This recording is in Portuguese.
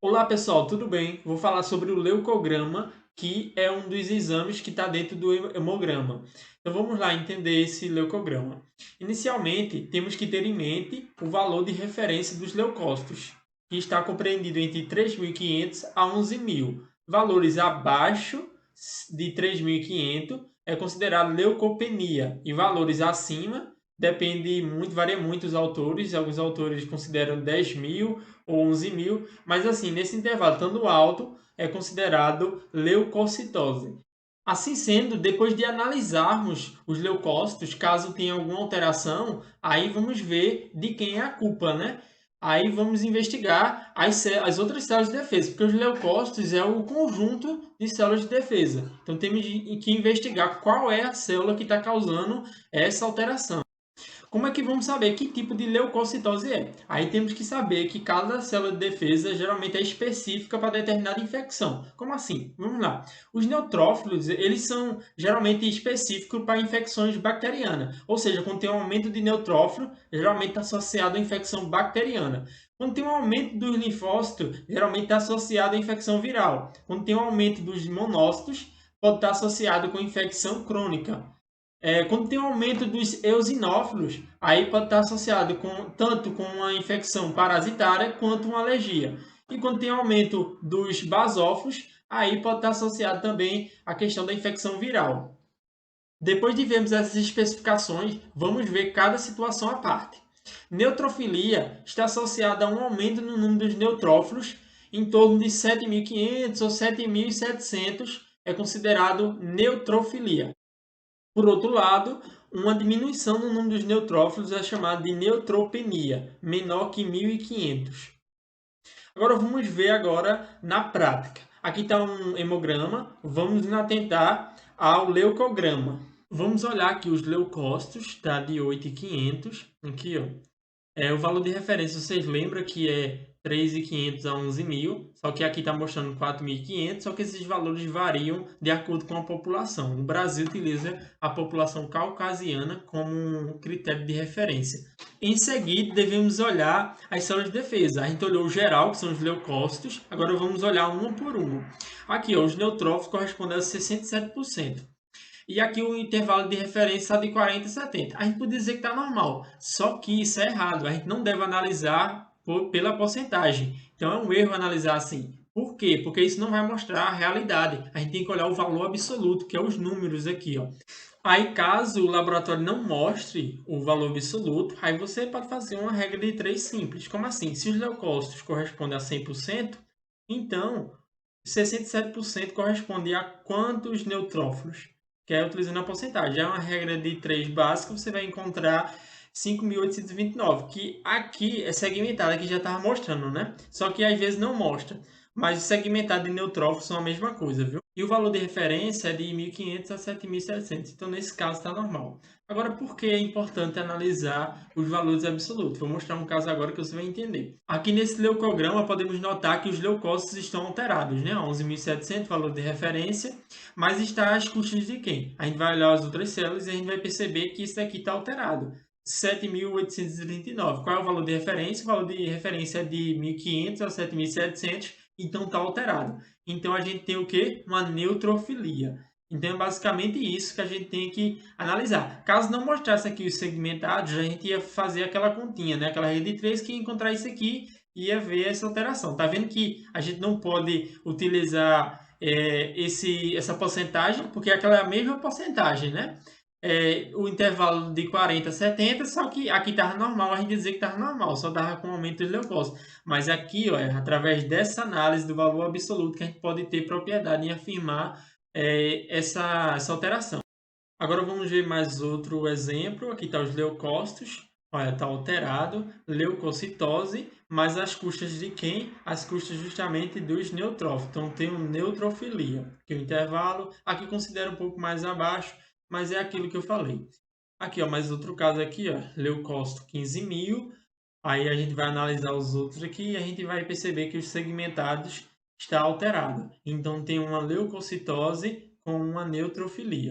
Olá pessoal, tudo bem? Vou falar sobre o leucograma, que é um dos exames que está dentro do hemograma. Então vamos lá entender esse leucograma. Inicialmente, temos que ter em mente o valor de referência dos leucócitos, que está compreendido entre 3.500 a 11.000. Valores abaixo de 3.500 é considerado leucopenia e valores acima depende muito, varia muito os autores. Alguns autores consideram 10.000 ou 11.000, mas assim, nesse intervalo estando alto, é considerado leucocitose. Assim sendo, depois de analisarmos os leucócitos, caso tenha alguma alteração, aí vamos ver de quem é a culpa, né? Aí vamos investigar as outras células de defesa, porque os leucócitos é o conjunto de células de defesa. Então temos que investigar qual é a célula que está causando essa alteração. Como é que vamos saber que tipo de leucocitose é? Aí temos que saber que cada célula de defesa geralmente é específica para determinada infecção. Como assim? Vamos lá. Os neutrófilos, eles são geralmente específicos para infecções bacterianas. Ou seja, quando tem um aumento de neutrófilo, geralmente está associado à infecção bacteriana. Quando tem um aumento dos linfócitos, geralmente está associado à infecção viral. Quando tem um aumento dos monócitos, pode estar associado com infecção crônica. Quando tem um aumento dos eosinófilos, aí pode estar associado tanto com uma infecção parasitária quanto uma alergia. E quando tem aumento dos basófilos, aí pode estar associado também à questão da infecção viral. Depois de vermos essas especificações, vamos ver cada situação à parte. Neutrofilia está associada a um aumento no número dos neutrófilos em torno de 7.500 ou 7.700 é considerado neutrofilia. Por outro lado, uma diminuição no número dos neutrófilos é chamada de neutropenia, menor que 1.500. Agora vamos ver agora na prática. Aqui está um hemograma, vamos nos atentar ao leucograma. Vamos olhar aqui os leucócitos, está de 8.500, aqui ó. O valor de referência, vocês lembram que é 3.500 a 11.000, só que aqui está mostrando 4.500, só que esses valores variam de acordo com a população. O Brasil utiliza a população caucasiana como um critério de referência. Em seguida, devemos olhar as células de defesa. A gente olhou o geral, que são os leucócitos, agora vamos olhar uma por uma. Aqui, ó, os neutrófilos correspondem a 67%. E aqui o intervalo de referência está de 40 a 70. A gente pode dizer que está normal, só que isso é errado. A gente não deve analisar pela porcentagem. Então é um erro analisar assim. Por quê? Porque isso não vai mostrar a realidade. A gente tem que olhar o valor absoluto, que é os números aqui, ó. Aí, caso o laboratório não mostre o valor absoluto, aí você pode fazer uma regra de 3 simples. Como assim? Se os leucócitos correspondem a 100%, então 67% corresponde a quantos neutrófilos? Que é utilizando a porcentagem. É uma regra de 3 básica, você vai encontrar 5.829, que aqui é segmentado, aqui já estava mostrando, né? Só que às vezes não mostra. Mas o segmentado de neutrófilos são a mesma coisa, viu? E o valor de referência é de 1.500 a 7.700. Então, nesse caso, está normal. Agora, por que é importante analisar os valores absolutos? Vou mostrar um caso agora que você vai entender. Aqui nesse leucograma, podemos notar que os leucócitos estão alterados, né? 11.700, valor de referência, mas está às custas de quem? A gente vai olhar as outras células e a gente vai perceber que isso aqui está alterado. 7.839. Qual é o valor de referência? O valor de referência é de 1.500 a 7.700, então está alterado. Então a gente tem o quê? Uma neutrofilia. Então é basicamente isso que a gente tem que analisar. Caso não mostrasse aqui os segmentados, a gente ia fazer aquela continha, né? Aquela rede de 3 que ia encontrar isso aqui e ia ver essa alteração. Tá vendo que a gente não pode utilizar essa porcentagem, porque aquela é a mesma porcentagem, né? O intervalo de 40 a 70, só que aqui estava normal, a gente dizia que estava normal, só dava com aumento de leucócitos. Mas aqui, ó, através dessa análise do valor absoluto, que a gente pode ter propriedade em afirmar essa alteração. Agora vamos ver mais outro exemplo. Aqui está os leucócitos. Olha, está alterado. Leucocitose, mas às custas de quem? Às custas justamente dos neutrófilos. Então tem um neutrofilia. Aqui o intervalo. Aqui considera um pouco mais abaixo, mas é aquilo que eu falei. Aqui, ó, mais outro caso aqui, ó, leucócito 15.000. Aí a gente vai analisar os outros aqui e a gente vai perceber que os segmentados está alterado. Então tem uma leucocitose com uma neutrofilia.